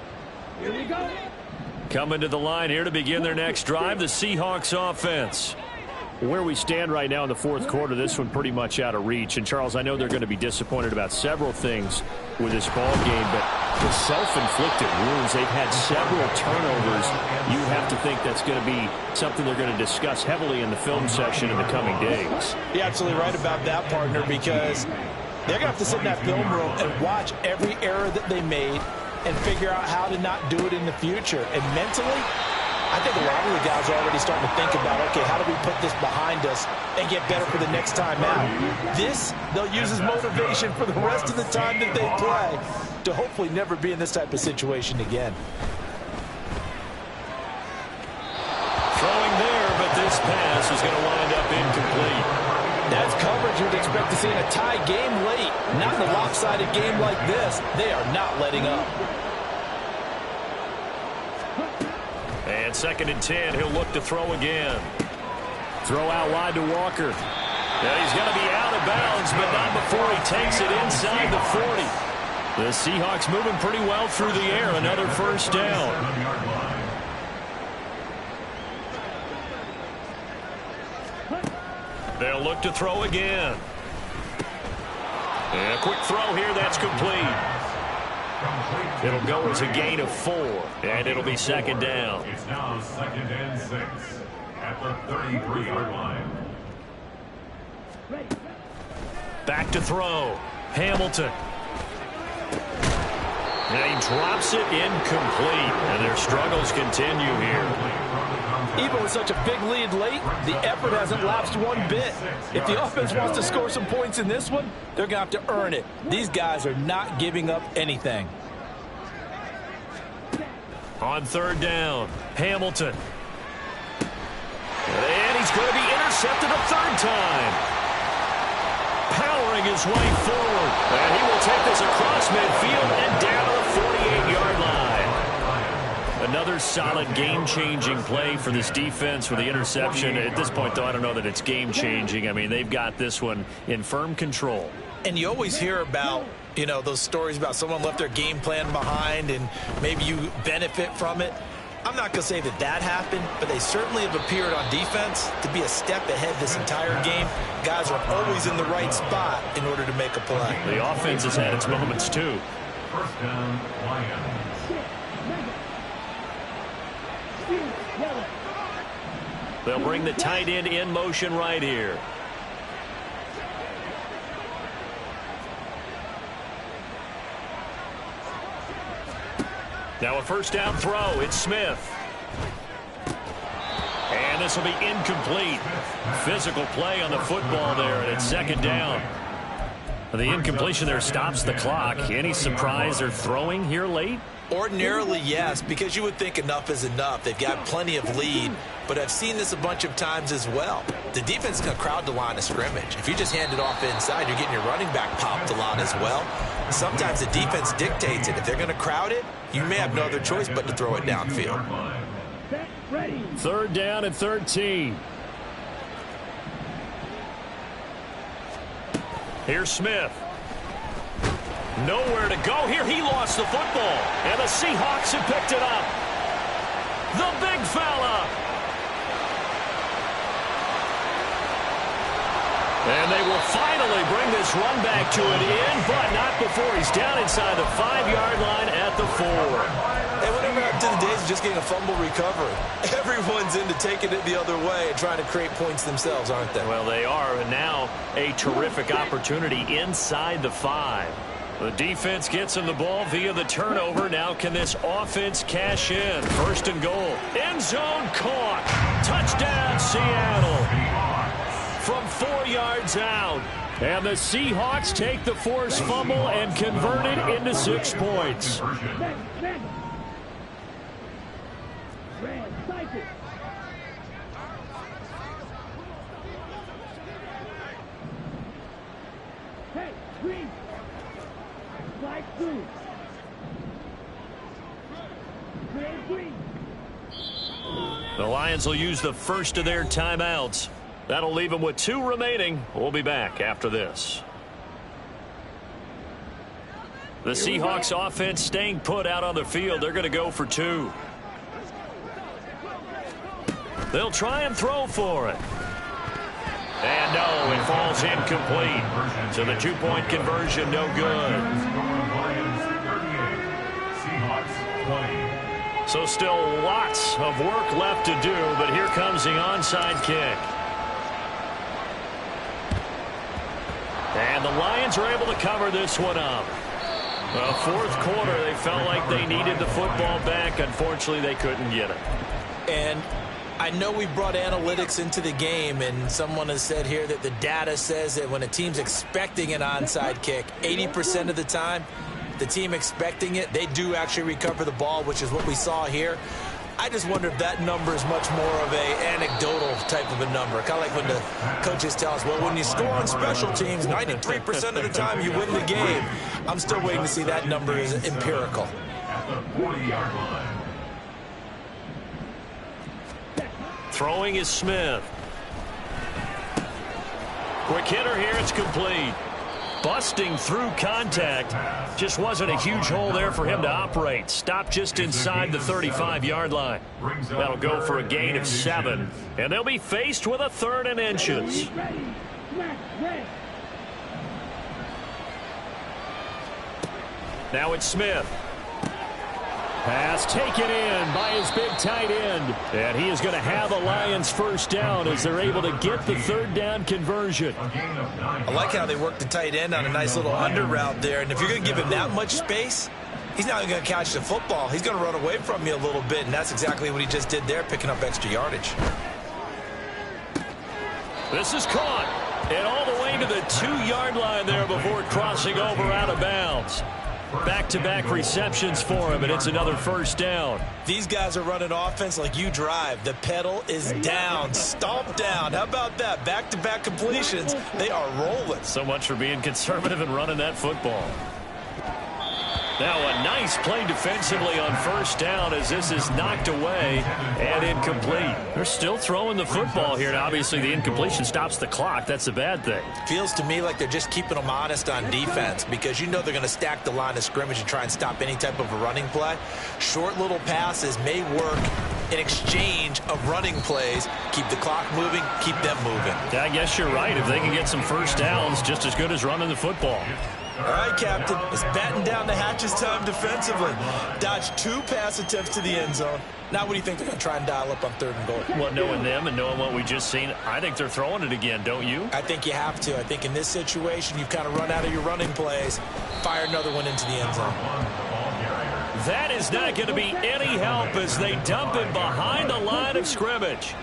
Here we go. Coming to the line here to begin their next drive, the Seahawks offense. Where we stand right now in the fourth quarter, this one pretty much out of reach. And, Charles, I know they're going to be disappointed about several things with this ball game, but the self-inflicted wounds, they've had several turnovers. You have to think that's going to be something they're going to discuss heavily in the film session in the coming days. You're absolutely right about that, partner, because they're going to have to sit in that film room and watch every error that they made and figure out how to not do it in the future. And mentally, I think a lot of the guys are already starting to think about, okay, how do we put this behind us and get better for the next time out? This, they'll use as motivation for the rest of the time that they play to hopefully never be in this type of situation again. Throwing there, but this pass is going to wind up incomplete. That's coverage you'd expect to see in a tie game late. Not in a lopsided game like this. They are not letting up. And 2nd and 10, he'll look to throw again. Throw out wide to Walker. Now he's going to be out of bounds, but not before he takes it inside the 40. The Seahawks moving pretty well through the air. Another first down. They'll look to throw again. And a quick throw here, that's complete. It'll go as a gain of 4, and it'll be 2nd down. It's now 2nd and 6 at the 33-yard line. Back to throw. Hamilton. And he drops it incomplete, and their struggles continue here. Even with such a big lead late, the effort hasn't lapsed one bit. If the offense wants to score some points in this one, they're going to have to earn it. These guys are not giving up anything. On 3rd down, Hamilton. And he's going to be intercepted a 3rd time. Powering his way forward. And he will take this across midfield and down to the 48-yard line. Another solid game-changing play for this defense with the interception. At this point, though, I don't know that it's game-changing. I mean, they've got this one in firm control. And you always hear about, you know, those stories about someone left their game plan behind and maybe you benefit from it. I'm not going to say that that happened, but they certainly have appeared on defense to be a step ahead this entire game. Guys are always in the right spot in order to make a play. The offense has had its moments, too. First down, Lions. They'll bring the tight end in motion right here. Now a first down throw. It's Smith. And this will be incomplete. Physical play on the football there, and it's 2nd down. The incompletion there stops the clock. Any surprise they're throwing here late? Ordinarily, yes, because you would think enough is enough. They've got plenty of lead, but I've seen this a bunch of times as well. The defense is going to crowd the line of scrimmage. If you just hand it off inside, you're getting your running back popped a lot as well. Sometimes the defense dictates it. If they're going to crowd it, you may have no other choice but to throw it downfield. 3rd down and 13. Here's Smith. Nowhere to go here. He lost the football. And the Seahawks have picked it up. The big fella. And they will finally bring this run back to an end, but not before he's down inside the 5-yard line at the 4. And whatever happened to the days of just getting a fumble recovery? Everyone's into taking it the other way and trying to create points themselves, aren't they? Well, they are, and now a terrific opportunity inside the 5. The defense gets him the ball via the turnover. Now can this offense cash in? First and goal. End zone caught. Touchdown, Seattle. From 4 yards out. And the Seahawks take the forced fumble and convert it into 6 points. Red, cycle. Hey, green. Flag through. Red, green. The Lions will use the first of their timeouts. That'll leave them with 2 remaining. We'll be back after this. The Seahawks offense staying put out on the field. They're going to go for 2. They'll try and throw for it. And no, it falls incomplete. So the 2-point conversion, no good. So still lots of work left to do, but here comes the onside kick. And the Lions are able to cover this one up. The 4th quarter, they felt like they needed the football back. Unfortunately, they couldn't get it. And I know we brought analytics into the game, and someone has said here that the data says that when a team's expecting an onside kick, 80% of the time, the team expecting it, they do actually recover the ball, which is what we saw here. I just wonder if that number is much more of a anecdotal type of a number. Kind of like when the coaches tell us, well, when you score on special teams, 93% of the time you win the game. I'm still waiting to see that number is empirical. At the 40-yard line. Throwing is Smith. Quick hitter here, it's complete. Busting through contact. Just wasn't a huge hole there for him to operate. Stopped just inside the 35-yard line. That'll go for a gain of 7. And they'll be faced with a 3rd and inches. Now it's Smith. Pass taken in by his big tight end. And he is going to have a Lions first down as they're able to get the 3rd down conversion. I like how they work the tight end on a nice little under route there. And if you're going to give him that much space, he's not even going to catch the football. He's going to run away from you a little bit, and that's exactly what he just did there, picking up extra yardage. This is caught. And all the way to the 2-yard line there before crossing over out of bounds. Back-to-back receptions for him, and it's another first down. These guys are running offense like you drive. The pedal is down, stomp down. How about that? Back-to-back completions. They are rolling. So much for being conservative and running that football. Now a nice play defensively on first down as this is knocked away and incomplete. They're still throwing the football here, and obviously the incompletion stops the clock. That's a bad thing. Feels to me like they're just keeping them honest on defense because you know they're going to stack the line of scrimmage and try and stop any type of a running play. Short little passes may work in exchange of running plays. Keep the clock moving, keep them moving. Yeah, I guess you're right. If they can get some first downs, just as good as running the football. All right, Captain. It's batten down the hatches time defensively. Dodged 2 pass attempts to the end zone. Now what do you think they're going to try and dial up on 3rd and goal? Well, knowing them and knowing what we just seen, I think they're throwing it again, don't you? I think you have to. I think in this situation, you've kind of run out of your running plays. Fire another one into the end zone. That is not going to be any help as they dump him behind the line of scrimmage.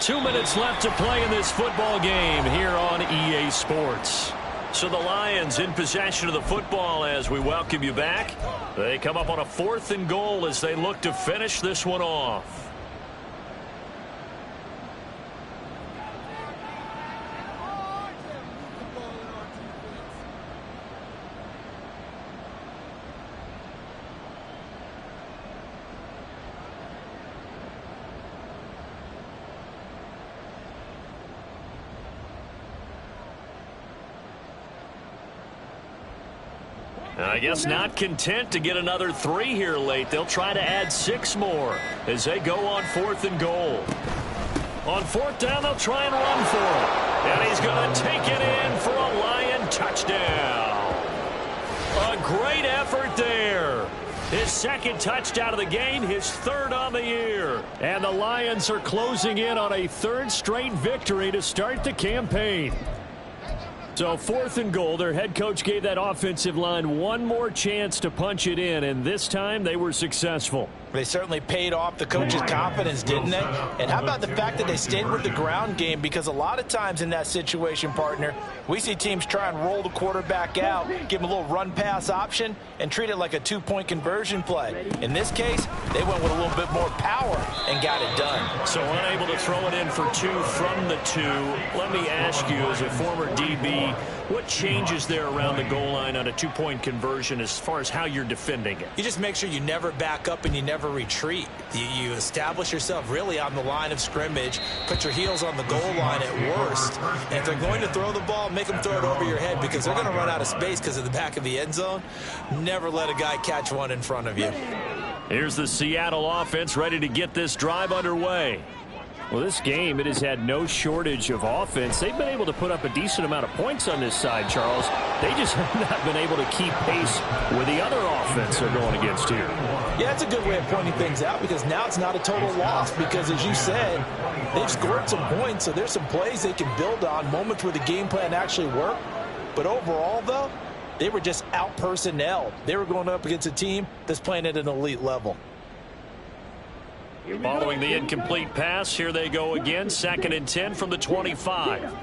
2 minutes left to play in this football game here on EA Sports. So the Lions in possession of the football as we welcome you back. They come up on a 4th and goal as they look to finish this one off. I guess not content to get another 3 here late. They'll try to add 6 more as they go on 4th and goal. On 4th down, they'll try and run for it. And he's going to take it in for a Lion touchdown. A great effort there. His 2nd touchdown of the game, his 3rd on the year. And the Lions are closing in on a 3rd straight victory to start the campaign. So 4th and goal, their head coach gave that offensive line one more chance to punch it in, and this time they were successful. They certainly paid off the coach's confidence, didn't they? And how about the fact that they stayed with the ground game? Because a lot of times in that situation, partner, we see teams try and roll the quarterback out, give him a little run-pass option, and treat it like a 2-point conversion play. In this case, they went with a little bit more power and got it done. So unable to throw it in for 2 from the 2. Let me ask you, as a former DB, what changes there around the goal line on a 2-point conversion as far as how you're defending it? You just make sure you never back up and you never retreat. You establish yourself really on the line of scrimmage, put your heels on the goal line at worst, and if they're going to throw the ball, make them throw it over your head because they're going to run out of space because of the back of the end zone. Never let a guy catch one in front of you. Here's the Seattle offense ready to get this drive underway. Well, this game, it has had no shortage of offense. They've been able to put up a decent amount of points on this side, Charles. They just have not been able to keep pace with the other offense they're going against here. Yeah, that's a good way of pointing things out because now it's not a total loss because, as you said, they've scored some points, so there's some plays they can build on, moments where the game plan actually worked. But overall, though, they were just out-personnelled. They were going up against a team that's playing at an elite level. Following the incomplete pass, here they go again. 2nd and 10 from the 25.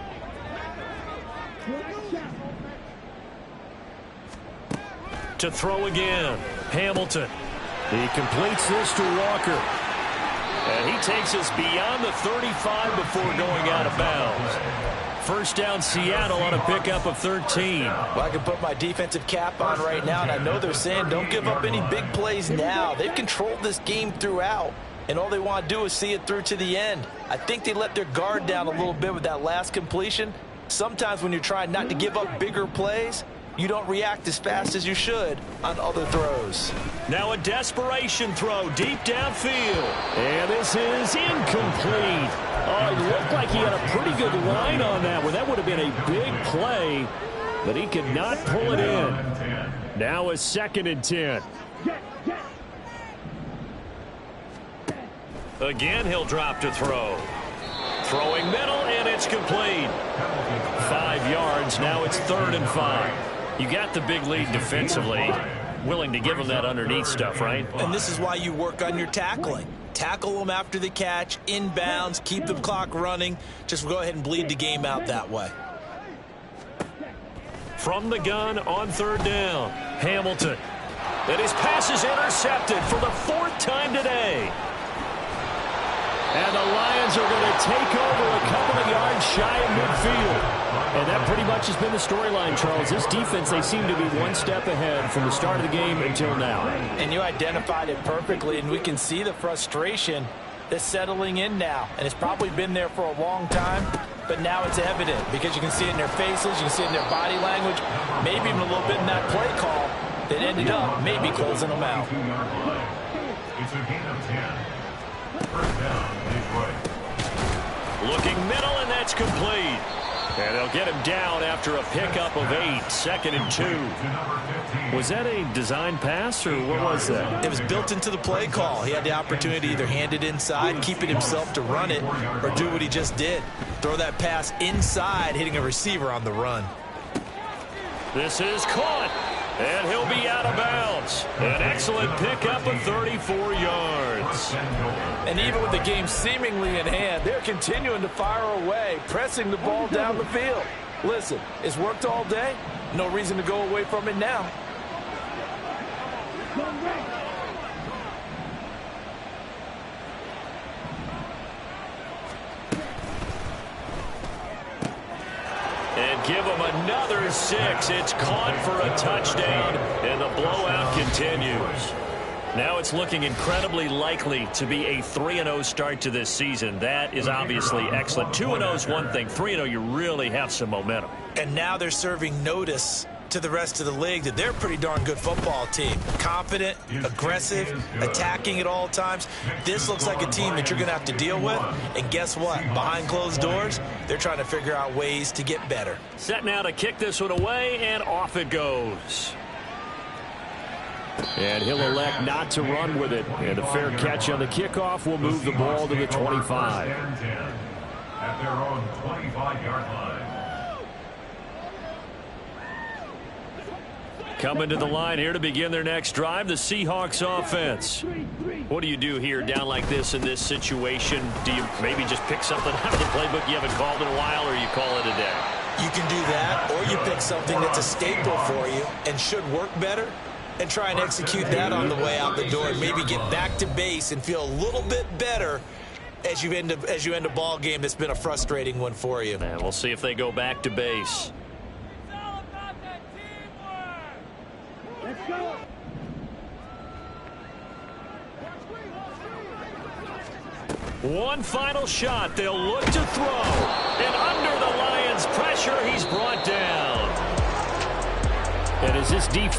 To throw again, Hamilton. He completes this to Walker. And he takes us beyond the 35 before going out of bounds. 1st down, Seattle on a pickup of 13. Well, I can put my defensive cap on right now, and I know they're saying don't give up any big plays now. They've controlled this game throughout, and all they want to do is see it through to the end. I think they let their guard down a little bit with that last completion. Sometimes when you're trying not to give up bigger plays, you don't react as fast as you should on other throws. Now a desperation throw deep downfield. And this is incomplete. Oh, it looked like he had a pretty good line on that one. That would have been a big play, but he could not pull it in. Now a 2nd and 10. Again, he'll drop to throw. Throwing middle, and it's complete. 5 yards. Now it's 3rd and 5. You got the big lead defensively. Willing to give them that underneath stuff, right? And this is why you work on your tackling. Tackle them after the catch, inbounds, keep the clock running. Just go ahead and bleed the game out that way. From the gun on 3rd down, Hamilton. And his pass is intercepted for the 4th time today. And the Lions are going to take over a couple of yards shy of midfield. And that pretty much has been the storyline, Charles. This defense, they seem to be one step ahead from the start of the game until now. And you identified it perfectly, and we can see the frustration that's settling in now. And it's probably been there for a long time, but now it's evident because you can see it in their faces, you can see it in their body language, maybe even a little bit in that play call that ended up maybe closing them out. It's a gain of 10. 1st down, Detroit. Looking middle, and that's complete. And they'll get him down after a pickup of 8. 2nd and 2. Was that a design pass, or what was that? It was built into the play call. He had the opportunity to either hand it inside, keep it himself to run it, or do what he just did. Throw that pass inside, hitting a receiver on the run. This is caught, and he'll be out of bounds. An excellent pickup of 34 yards. And even with the game seemingly in hand, they're continuing to fire away, pressing the ball down the field. Listen, it's worked all day. No reason to go away from it now. And give them another 6. It's caught for a touchdown, and the blowout continues. Now it's looking incredibly likely to be a 3-0 start to this season. That is obviously excellent. 2-0 is one thing. 3-0, you really have some momentum. And now they're serving notice to the rest of the league that they're a pretty darn good football team. Confident, aggressive, attacking at all times. This looks like a team that you're going to have to deal with. And guess what? Behind closed doors, they're trying to figure out ways to get better. Set now to kick this one away, and off it goes. And he'll elect not to run with it. And a fair catch on the kickoff will move the ball to the 25. At their own 25-yard line. Coming to the line here to begin their next drive, the Seahawks offense. What do you do here down like this in this situation? Do you maybe just pick something out of the playbook you haven't called in a while, or you call it a day? You can do that, or you pick something that's a staple for you and should work better and try and execute that on the way out the door and maybe get back to base and feel a little bit better as you end a ball game that's been a frustrating one for you. And we'll see if they go back to base. Let's go. One final shot. They'll look to throw. And under the Lions' pressure, he's brought down. And as this defense